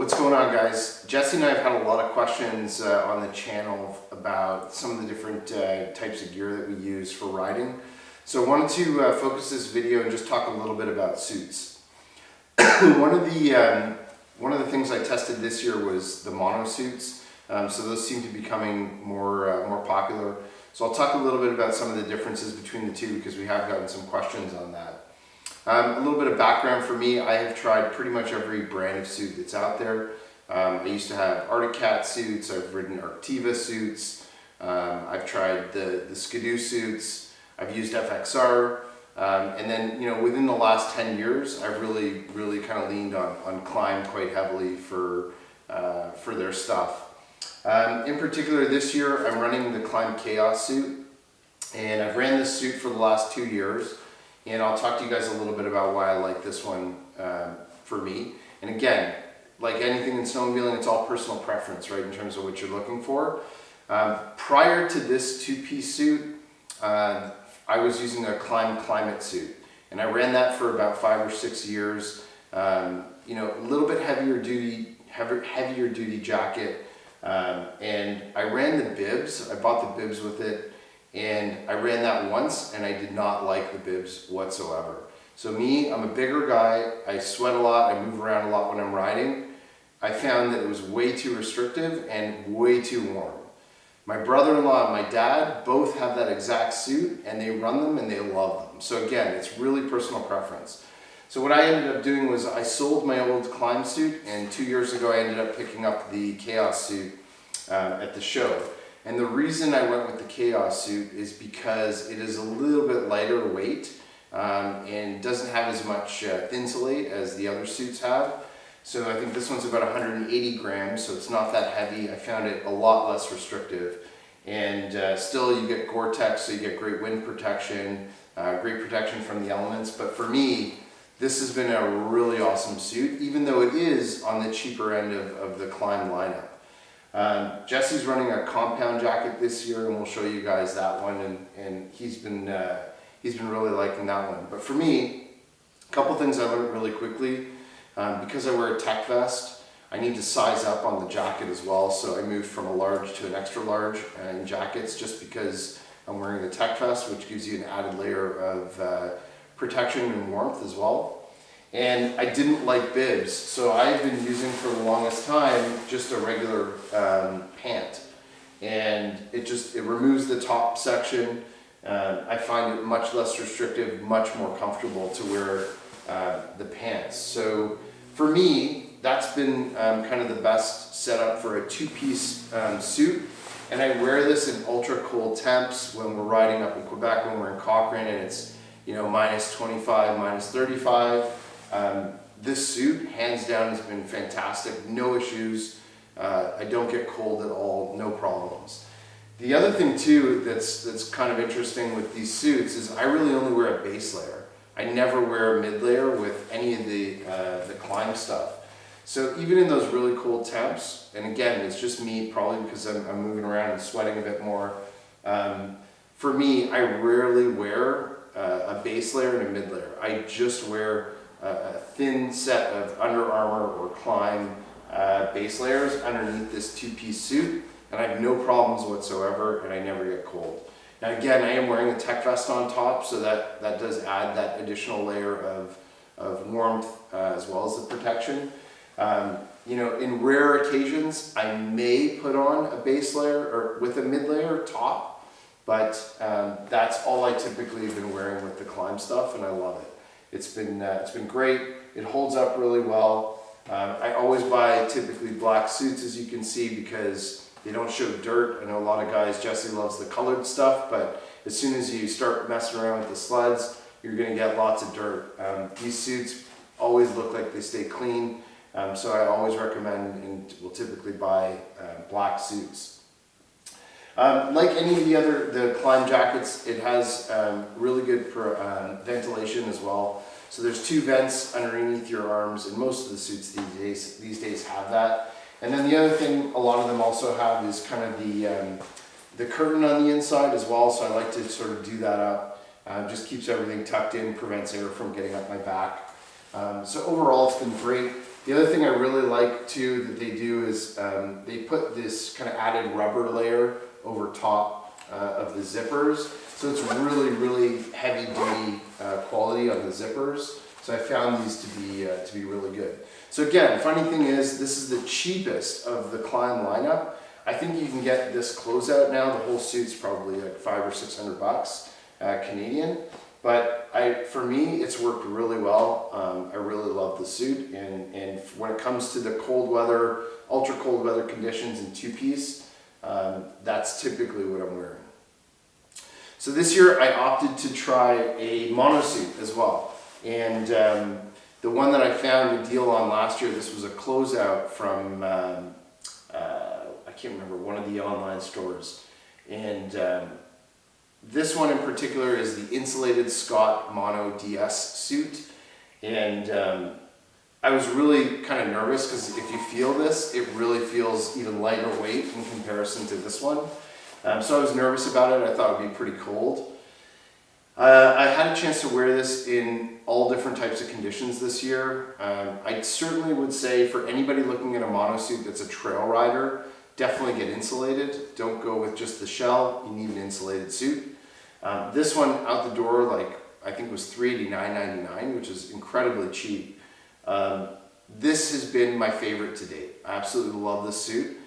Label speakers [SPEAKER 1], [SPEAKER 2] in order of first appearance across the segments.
[SPEAKER 1] What's going on, guys? Jesse and I have had a lot of questions on the channel about some of the different types of gear that we use for riding. So I wanted to focus this video and just talk a little bit about suits. One of the things I tested this year was the Monosuits. So those seem to be becoming more popular. So I'll talk a little bit about some of the differences between the two because we have gotten some questions on that. A little bit of background for me, I have tried pretty much every brand of suit that's out there. I used to have Arctic Cat suits, I've ridden Arctiva suits, I've tried the skidoo suits, I've used FXR, and then within the last 10 years I've really kind of leaned on Klim quite heavily for their stuff. In particular this year I'm running the Klim Khaos suit, and I've ran this suit for the last 2 years. And I'll talk to you guys a little bit about why I like this one for me. And again, like anything in snowmobiling, it's all personal preference, right, in terms of what you're looking for. Prior to this two-piece suit, I was using a Klim Climate suit. And I ran that for about 5 or 6 years. A little bit heavier duty jacket. And I ran the bibs. I bought the bibs with it. And I ran that once and I did not like the bibs whatsoever. So me, I'm a bigger guy, I sweat a lot, I move around a lot when I'm riding. I found that it was way too restrictive and way too warm. My brother-in-law and my dad both have that exact suit and they run them and they love them. So again, it's really personal preference. So what I ended up doing was I sold my old Klim suit, and 2 years ago I ended up picking up the Kaos suit at the show. And the reason I went with the Kaos suit is because it is a little bit lighter weight and doesn't have as much thinsulate as the other suits have. So I think this one's about 180 grams, so it's not that heavy. I found it a lot less restrictive. And still you get Gore-Tex, so you get great wind protection, great protection from the elements. But for me, this has been a really awesome suit, even though it is on the cheaper end of the Klim lineup. Jesse's running a compound jacket this year, and we'll show you guys that one, and he's been really liking that one. But for me, a couple things I learned really quickly. Because I wear a tech vest, I need to size up on the jacket as well, so I moved from a large to an extra large in jackets just because I'm wearing the tech vest, which gives you an added layer of protection and warmth as well. And I didn't like bibs, so I've been using for the longest time just a regular pant. And it removes the top section. I find it much less restrictive, much more comfortable to wear the pants. So for me, that's been kind of the best setup for a two-piece suit. And I wear this in ultra cold temps when we're riding up in Quebec, when we're in Cochrane, and it's minus 25, minus 35. This suit, hands down, has been fantastic. No issues. I don't get cold at all. No problems. The other thing too that's kind of interesting with these suits is I really only wear a base layer. I never wear a mid layer with any of the Klim stuff. So even in those really cold temps, and again, it's just me, probably because I'm moving around and sweating a bit more. For me, I rarely wear a base layer and a mid layer. I just wear a thin set of Under Armour or Klim base layers underneath this two-piece suit, and I have no problems whatsoever, and I never get cold. Now again, I am wearing a tech vest on top, so that does add that additional layer of warmth as well as the protection. In rare occasions, I may put on a base layer or with a mid layer top, but that's all I typically have been wearing with the Klim stuff, and I love it. It's been great. It holds up really well. I always buy typically black suits, as you can see, because they don't show dirt. I know a lot of guys, Jesse loves the colored stuff, but as soon as you start messing around with the sleds, you're gonna get lots of dirt. These suits always look like they stay clean, so I always recommend and will typically buy black suits. Like any of the Klim jackets, it has really good ventilation as well. So there's 2 vents underneath your arms, and most of the suits these days have that. And then the other thing a lot of them also have is kind of the curtain on the inside as well. So I like to sort of do that up. Just keeps everything tucked in, prevents air from getting up my back. So overall, it's been great. The other thing I really like too that they do is they put this kind of added rubber layer over top of the zippers. So it's really, really heavy duty quality on the zippers. So I found these to be really good. So again, funny thing is, this is the cheapest of the Klim lineup. I think you can get this closeout now. The whole suit's probably like $500 or $600 Canadian. But for me, it's worked really well. I really love the suit. And when it comes to the cold weather, ultra cold weather conditions and two-piece, that's typically what I'm wearing. So this year I opted to try a monosuit as well. And the one that I found a deal on last year, this was a closeout from, I can't remember, one of the online stores. And this one in particular is the insulated Scott Mono DS suit. And I was really kind of nervous because if you feel this, it really feels even lighter weight in comparison to this one. So I was nervous about it. I thought it would be pretty cold. I had a chance to wear this in all different types of conditions this year. I certainly would say for anybody looking at a monosuit that's a trail rider, definitely get insulated. Don't go with just the shell. You need an insulated suit. This one out the door, like I think was $389.99, which is incredibly cheap. This has been my favorite to date. I absolutely love this suit.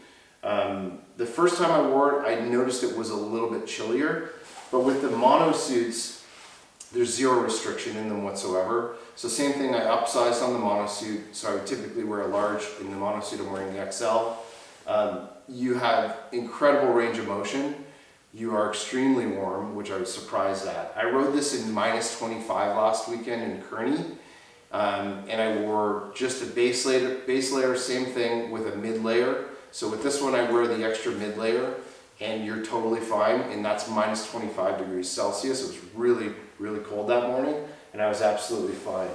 [SPEAKER 1] The first time I wore it, I noticed it was a little bit chillier, but with the monosuits, there's zero restriction in them whatsoever. So same thing, I upsized on the monosuit, so I would typically wear a large. In the monosuit, I'm wearing the XL. You have incredible range of motion. You are extremely warm, which I was surprised at. I rode this in -25 last weekend in Kearney, and I wore just a base layer, same thing with a mid layer. So with this one, I wear the extra mid layer, and you're totally fine, and that's -25 degrees Celsius. It was really, really cold that morning, and I was absolutely fine.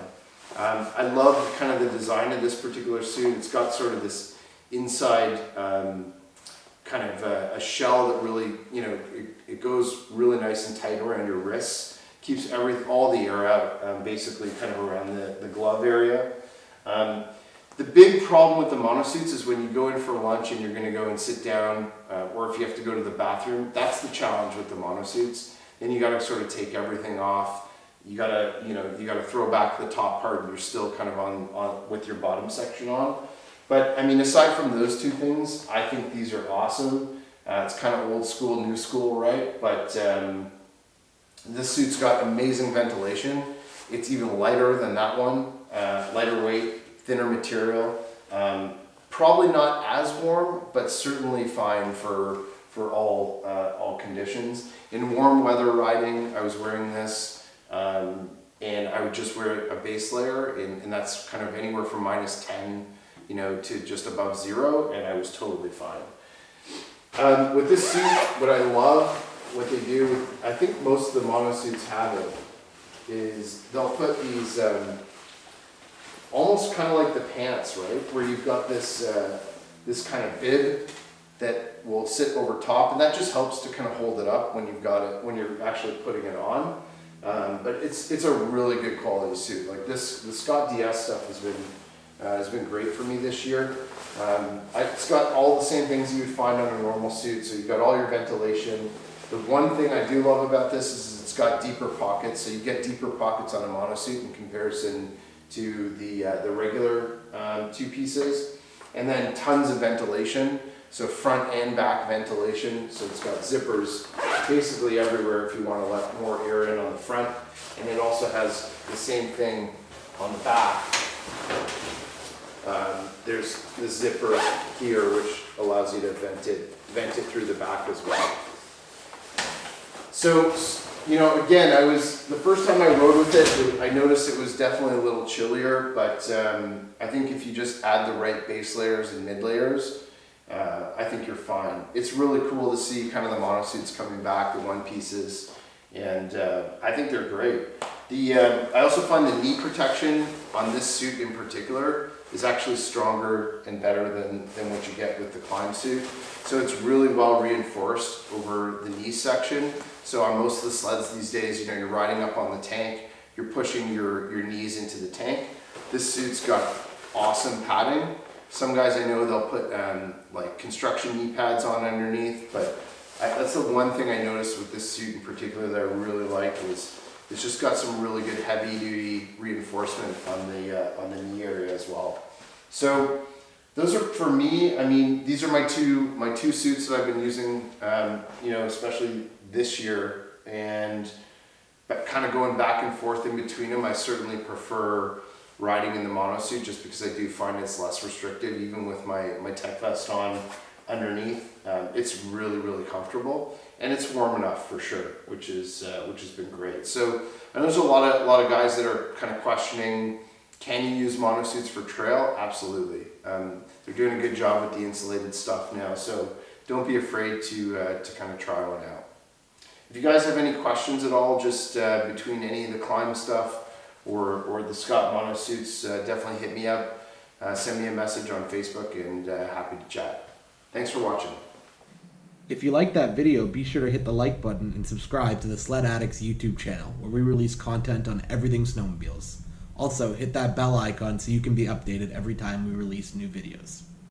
[SPEAKER 1] I love kind of the design of this particular suit. It's got sort of this inside kind of a shell that really, you know, it goes really nice and tight around your wrists. Keeps all the air out, basically kind of around the glove area. The big problem with the monosuits is when you go in for lunch and you're going to go and sit down, or if you have to go to the bathroom, that's the challenge with the monosuits. Then you got to sort of take everything off. You got to, you got to throw back the top part, and you're still kind of on with your bottom section on. But I mean, aside from those two things, I think these are awesome. It's kind of old school, new school, right? But this suit's got amazing ventilation. It's even lighter than that one, lighter weight, thinner material. Probably not as warm, but certainly fine for all conditions. In warm weather riding, I was wearing this, and I would just wear a base layer, and that's kind of anywhere from -10, to just above 0, and I was totally fine. With this suit, what I love, what they do, I think most of the monosuits have it, is they'll put these almost kind of like the pants, right? Where you've got this this kind of bib that will sit over top, and that just helps to kind of hold it up when you've got it, when you're actually putting it on. But it's a really good quality suit. Like the Scott DS stuff has been great for me this year. It's got all the same things you would find on a normal suit. So you've got all your ventilation. The one thing I do love about this is it's got deeper pockets. So you get deeper pockets on a monosuit in comparison to the regular two pieces. And then tons of ventilation. So front and back ventilation. So it's got zippers basically everywhere if you want to let more air in on the front. And it also has the same thing on the back. There's the zipper here, which allows you to vent it through the back as well. So, again, the first time I rode with it, I noticed it was definitely a little chillier, but I think if you just add the right base layers and mid layers, I think you're fine. It's really cool to see kind of the monosuits coming back, the one pieces, and I think they're great. I also find the knee protection on this suit in particular is actually stronger and better than what you get with the Klim suit. So it's really well reinforced over the knee section. So on most of the sleds these days, you're riding up on the tank, you're pushing your knees into the tank. This suit's got awesome padding. Some guys I know, they'll put like construction knee pads on underneath, but that's the one thing I noticed with this suit in particular that I really like was it's just got some really good heavy duty reinforcement on the knee area as well. So those are, for me, I mean, these are my two suits that I've been using, you know, especially this year, and kind of going back and forth in between them. I certainly prefer riding in the monosuit just because I do find it's less restrictive, even with my tech vest on underneath. It's really comfortable, and it's warm enough for sure, which has been great. So I know there's a lot of guys that are kind of questioning, can you use monosuits for trail? Absolutely. They're doing a good job with the insulated stuff now, so don't be afraid to kind of try one out. If you guys have any questions at all, just between any of the Klim stuff or the Scott Monosuits, definitely hit me up, send me a message on Facebook, and happy to chat. Thanks for watching.
[SPEAKER 2] If you liked that video, be sure to hit the like button and subscribe to the Sled Addicts YouTube channel, where we release content on everything snowmobiles. Also, hit that bell icon so you can be updated every time we release new videos.